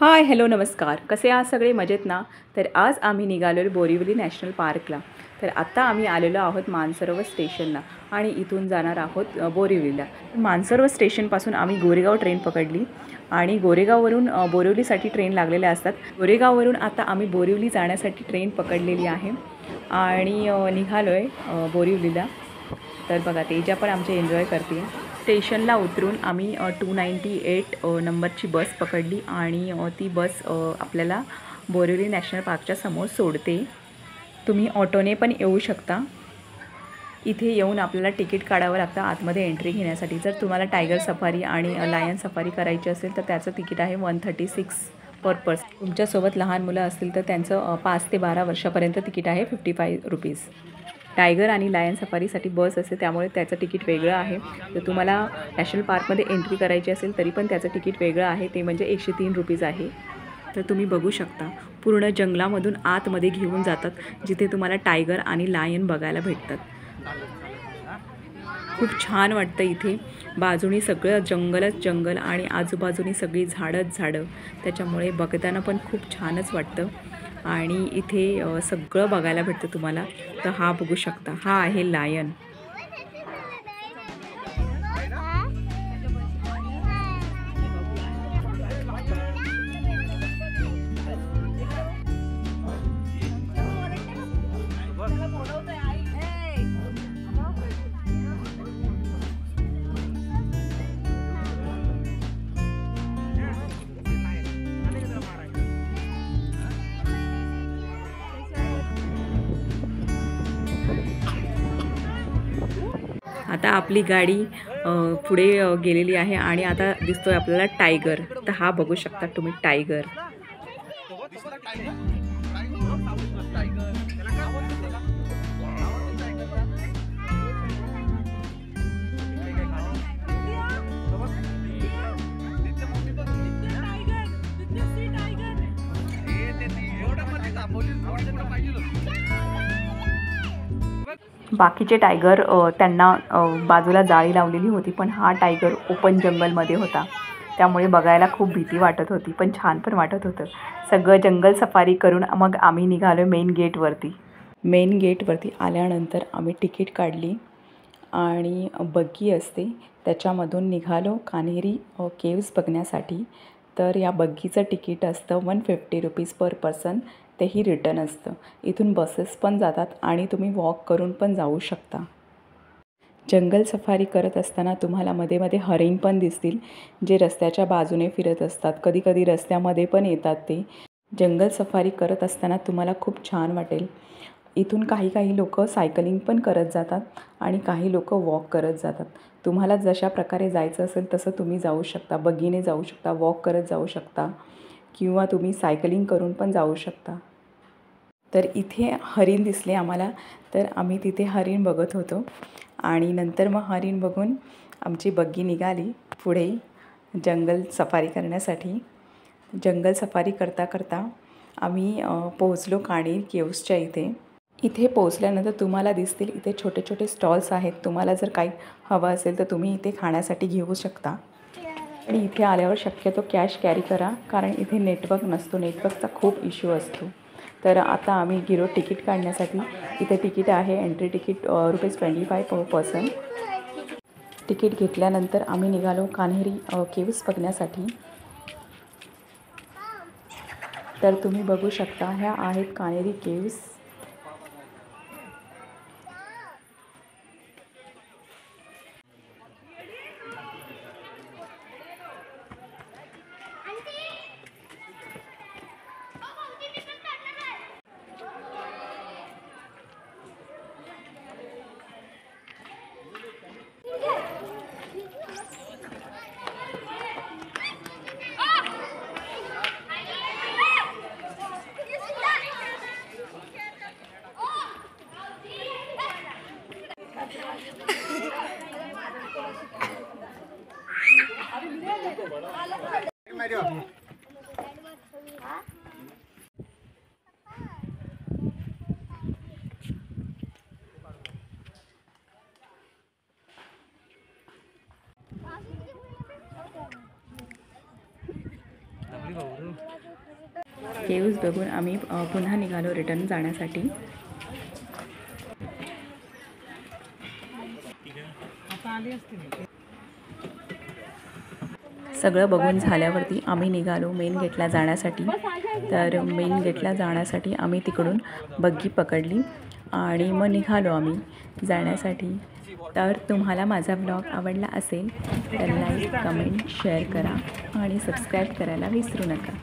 Hi hello नमस्कार. कसे आहात सगळे? मजेत ना? तर आज आम्ही निघालेलो बोरिवली नॅशनल पार्कला. तर आत्ता आम्ही आलेलो आहोत मानसरोवर स्टेशनला आणि इथून जाणार आहोत बोरिवलीला. मानसरोवर स्टेशनपासून आम्ही गोरेगाव ट्रेन पकडली आणि गोरेगाववरून बोरिवलीसाठी ट्रेन लागलेल्या असतात. गोरेगाववरून आता आम्ही बोरिवली जाण्यासाठी ट्रेन पकडलेली आहे आणि निघालो आहे बोरिवलीला. तर बघा तेजा पण आमचे एन्जॉय करते. स्टेशनला उतरून आम्ही 298 नंबरची बस पकडली आणि ती बस आपल्याला बोरिवली नॅशनल पार्कच्या समोर सोडते. तुम्ही ऑटोने पण येऊ शकता. इथे येऊन आपल्याला तिकीट काढावं लागतं आतमध्ये एंट्री घेण्यासाठी. जर तुम्हाला टायगर सफारी आणि लायन सफारी करायची असेल तर त्याचं तिकीट आहे 136 पर पर्सन. तुमच्यासोबत लहान मुलं असतील तर त्यांचं 5 ते 12 वर्षापर्यंत तिकीट आहे 55 रुपीज. टायगर आणि लायन सफारीसाठी बस असते त्यामुळे त्याचं तिकीट वेगळं आहे. जर तुम्हाला नॅशनल पार्कमध्ये एंट्री करायची असेल तरी पण त्याचं तिकीट वेगळं आहे, ते म्हणजे 103 रुपीज आहे. तर तुम्ही बघू शकता पूर्ण जंगलामधून आतमध्ये घेऊन जातात, जिथे तुम्हाला टायगर आणि लायन बघायला भेटतात. खूप छान वाटतं इथे. बाजूनी सगळं जंगलच जंगल आणि आजूबाजूनी सगळी झाडंच झाडं, त्याच्यामुळे बघताना पण खूप छानच वाटतं. आणि इथे सगळं बघायला भेटतं तुम्हाला. तर हा बघू शकता, हा आहे लायन. आता आपली गाडी पुढे गेलेली आहे आणि आता दिसतोय आपल्याला टायगर. तर हा बघू शकता तुम्ही टायगर. बाकीचे टायगर त्यांना बाजूला जाळी लावलेली होती, पण हा टायगर ओपन जंगलमध्ये होता, त्यामुळे बघायला खूप भीती वाटत होती, पण छान पण वाटत होतं. सगळं जंगल सफारी करून मग आम्ही निघालो मेन गेटवरती. मेन गेटवरती आल्यानंतर आम्ही तिकीट काढली आणि बग्गी असते त्याच्यामधून निघालो कान्हेरी केव्ज बघण्यासाठी. तर या बग्गीचं तिकीट असतं 150 रुपीज पर पर्सन. तेही रिटर्न असतं. इथून बसेस पण जातात आणि तुम्ही वॉक करून पण जाऊ शकता. जंगल सफारी करत असताना तुम्हाला मध्ये मध्ये हरिण पण दिसतील, जे रस्त्याच्या बाजूने फिरत असतात. कधी कधी रस्त्यामध्ये पण येतात ते. जंगल सफारी करत असताना तुम्हाला खूप छान वाटेल. इथून काही लोक सायकलिंग पण करत जातात आणि काही लोक वॉक करत जातात. तुम्हाला जशा प्रकारे जायचं असेल तसं तुम्ही जाऊ शकता. बग्गीने जाऊ शकता, वॉक करत जाऊ शकता किंवा तुम्ही सायकलिंग करून पण जाऊ शकता. तर इथे हरिण दिसले आम्हाला, तर आम्ही तिथे हरिण बघत होतो आणि नंतर मग हरिण बघून आमची बग्गी निघाली पुढे जंगल सफारी करण्यासाठी. जंगल सफारी करता करता आम्ही पोहोचलो कान्हेरी केव्जच्या इथे. इथे पोहोचल्यानंतर तुम्हाला दिसतील इथे छोटे छोटे स्टॉल्स आहेत. तुम्हाला जर काही हवं असेल तर तुम्ही इथे खाण्यासाठी घेऊ शकता. आणि इथे आल्यावर शक्यतो कॅश कॅरी करा, कारण इथे नेटवर्क नसतो. नेटवर्कचा खूप इश्यू असतो. तर आता आम्ही गेलो तिकीट काढण्यासाठी. इथे तिकीट आहे एंट्री तिकीट ₹25 पर पर्सन. तिकीट घेतल्यानंतर आम्ही निघालो कान्हेरी केव्ज बघण्यासाठी. तर तुम्ही बघू शकता ह्या आहेत कान्हेरी केव्ज. केव्ज बघून आम्ही पुन्हा निघालो रिटर्न जाण्यासाठी. सगळं बघून झाल्यावरती आम्ही निघालो मेन गेटला जाण्यासाठी. तर मेन गेटला जाण्यासाठी आम्ही तिकडून बग्गी पकडली आणि मग निघालो आम्ही जाण्यासाठी. तर तुम्हाला माझा ब्लॉग आवडला असेल तर लाईक, कमेंट, शेअर करा आणि सबस्क्राईब करायला विसरू नका.